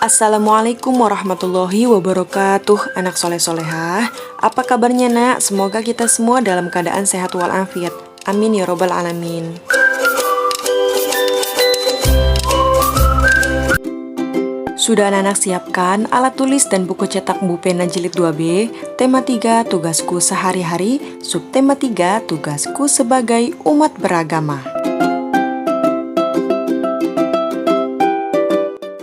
Assalamualaikum warahmatullahi wabarakatuh. Anak soleh-solehah, apa kabarnya nak? Semoga kita semua dalam keadaan sehat walafiat. Amin ya robbal alamin. Sudah anak-anak siapkan alat tulis dan buku cetak Bu Pena Jilid 2B, tema 3 tugasku sehari-hari, subtema 3 tugasku sebagai umat beragama.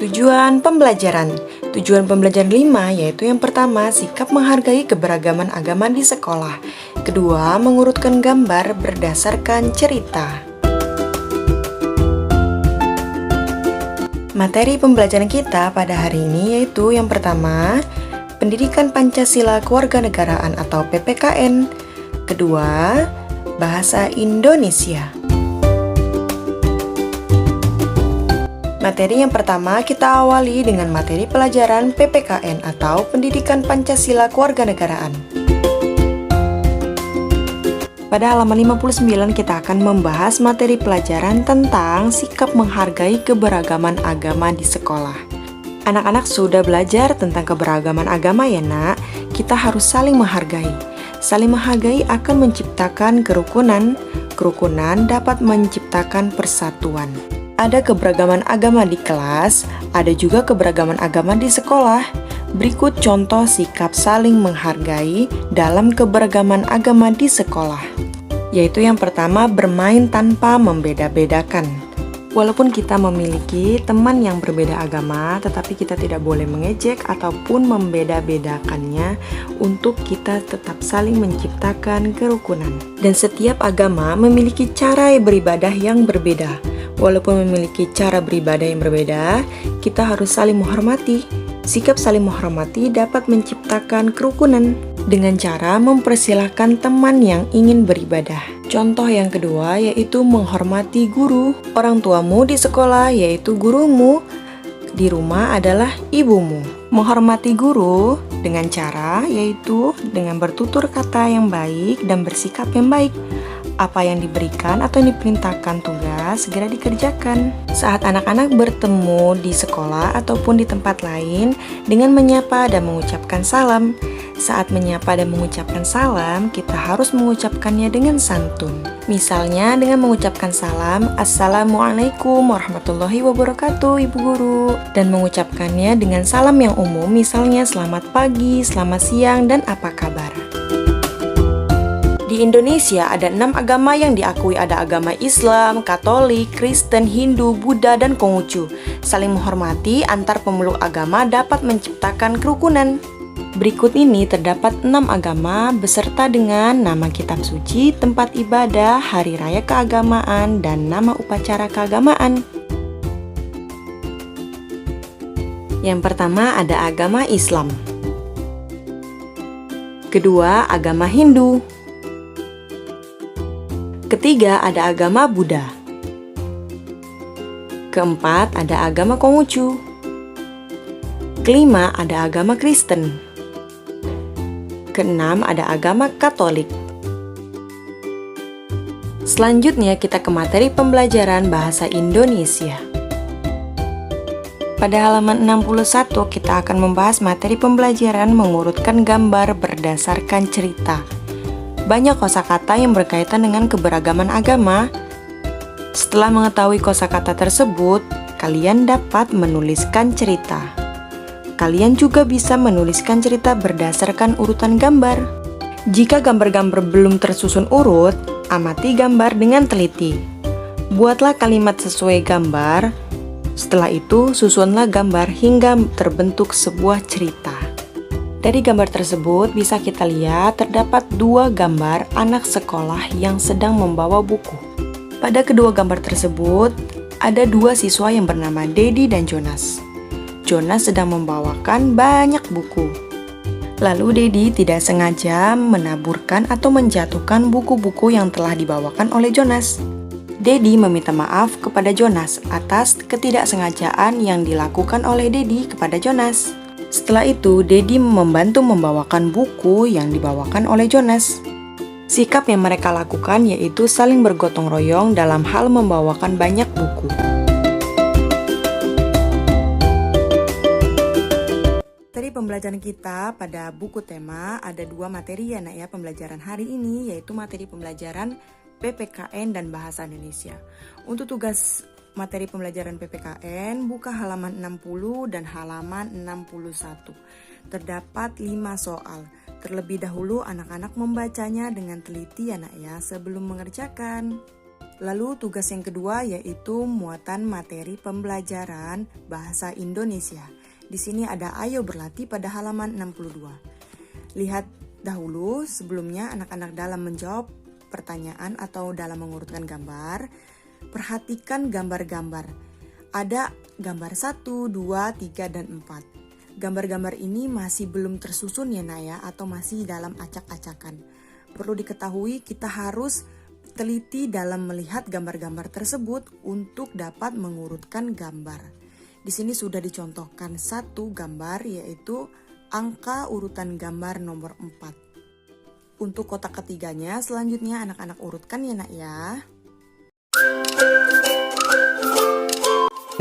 Tujuan pembelajaran 5 yaitu yang pertama, sikap menghargai keberagaman agama di sekolah. Kedua, mengurutkan gambar berdasarkan cerita. Materi pembelajaran kita pada hari ini yaitu yang pertama, Pendidikan Pancasila Kewarganegaraan atau PPKN. Kedua, Bahasa Indonesia. Materi yang pertama kita awali dengan materi pelajaran PPKN atau Pendidikan Pancasila Kewarganegaraan. Pada halaman 59 kita akan membahas materi pelajaran tentang sikap menghargai keberagaman agama di sekolah. Anak-anak sudah belajar tentang keberagaman agama ya nak? Kita harus saling menghargai. Saling menghargai akan menciptakan kerukunan. Kerukunan dapat menciptakan persatuan. Ada keberagaman agama di kelas, ada juga keberagaman agama di sekolah. Berikut contoh sikap saling menghargai dalam keberagaman agama di sekolah. Yaitu yang pertama, bermain tanpa membeda-bedakan. Walaupun kita memiliki teman yang berbeda agama, tetapi kita tidak boleh mengejek ataupun membeda-bedakannya untuk kita tetap saling menciptakan kerukunan. Dan setiap agama memiliki cara beribadah yang berbeda. Walaupun memiliki cara beribadah yang berbeda, kita harus saling menghormati. Sikap saling menghormati dapat menciptakan kerukunan dengan cara mempersilahkan teman yang ingin beribadah. Contoh yang kedua yaitu menghormati guru. Orang tuamu di sekolah yaitu gurumu, di rumah adalah ibumu. Menghormati guru dengan cara yaitu dengan bertutur kata yang baik dan bersikap yang baik. Apa yang diberikan atau yang diperintahkan tugas segera dikerjakan. Saat anak-anak bertemu di sekolah ataupun di tempat lain dengan menyapa dan mengucapkan salam. Saat menyapa dan mengucapkan salam, kita harus mengucapkannya dengan santun. Misalnya dengan mengucapkan salam, Assalamualaikum warahmatullahi wabarakatuh Ibu Guru. Dan mengucapkannya dengan salam yang umum, misalnya selamat pagi, selamat siang, dan apa kabar. Di Indonesia ada 6 agama yang diakui, ada agama Islam, Katolik, Kristen, Hindu, Buddha, dan Konghucu. Saling menghormati antar pemeluk agama dapat menciptakan kerukunan. Berikut ini terdapat 6 agama beserta dengan nama kitab suci, tempat ibadah, hari raya keagamaan, dan nama upacara keagamaan. Yang pertama ada agama Islam. Kedua, agama Hindu. Ketiga, ada agama Buddha. Keempat, ada agama Konghucu. Kelima, ada agama Kristen. Keenam, ada agama Katolik. Selanjutnya kita ke materi pembelajaran bahasa Indonesia. Pada halaman 61 kita akan membahas materi pembelajaran mengurutkan gambar berdasarkan cerita. Banyak kosakata yang berkaitan dengan keberagaman agama. Setelah mengetahui kosakata tersebut, kalian dapat menuliskan cerita. Kalian juga bisa menuliskan cerita berdasarkan urutan gambar. Jika gambar-gambar belum tersusun urut, amati gambar dengan teliti. Buatlah kalimat sesuai gambar. Setelah itu, susunlah gambar hingga terbentuk sebuah cerita. Dari gambar tersebut bisa kita lihat terdapat 2 gambar anak sekolah yang sedang membawa buku. Pada kedua gambar tersebut, ada 2 siswa yang bernama Dedi dan Jonas. Jonas sedang membawakan banyak buku. Lalu Dedi tidak sengaja menaburkan atau menjatuhkan buku-buku yang telah dibawakan oleh Jonas. Dedi meminta maaf kepada Jonas atas ketidaksengajaan yang dilakukan oleh Dedi kepada Jonas. Setelah itu, Dedi membantu membawakan buku yang dibawakan oleh Jonas. Sikap yang mereka lakukan yaitu saling bergotong royong dalam hal membawakan banyak buku. pembelajaran kita pada buku tema ada 2 materi ya nak ya pembelajaran hari ini, yaitu materi pembelajaran PPKN dan Bahasa Indonesia. Untuk tugas materi pembelajaran PPKN, buka halaman 60 dan halaman 61. Terdapat 5 soal. Terlebih dahulu anak-anak membacanya dengan teliti ya nak ya sebelum mengerjakan. Lalu tugas yang kedua yaitu muatan materi pembelajaran Bahasa Indonesia. Di sini ada ayo berlatih pada halaman 62. Lihat dahulu sebelumnya anak-anak dalam menjawab pertanyaan atau dalam mengurutkan gambar. Perhatikan gambar-gambar. Ada gambar 1, 2, 3, dan 4. Gambar-gambar ini masih belum tersusun ya nak ya atau masih dalam acak-acakan. Perlu diketahui kita harus teliti dalam melihat gambar-gambar tersebut untuk dapat mengurutkan gambar. Di sini sudah dicontohkan satu gambar yaitu angka urutan gambar nomor 4. Untuk kotak ketiganya selanjutnya anak-anak urutkan ya nak ya.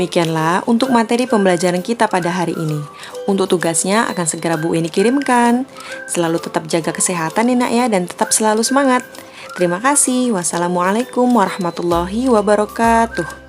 Demikianlah untuk materi pembelajaran kita pada hari ini. Untuk tugasnya akan segera Bu Eni kirimkan. Selalu tetap jaga kesehatan ya nak ya dan tetap selalu semangat. Terima kasih. Wassalamualaikum warahmatullahi wabarakatuh.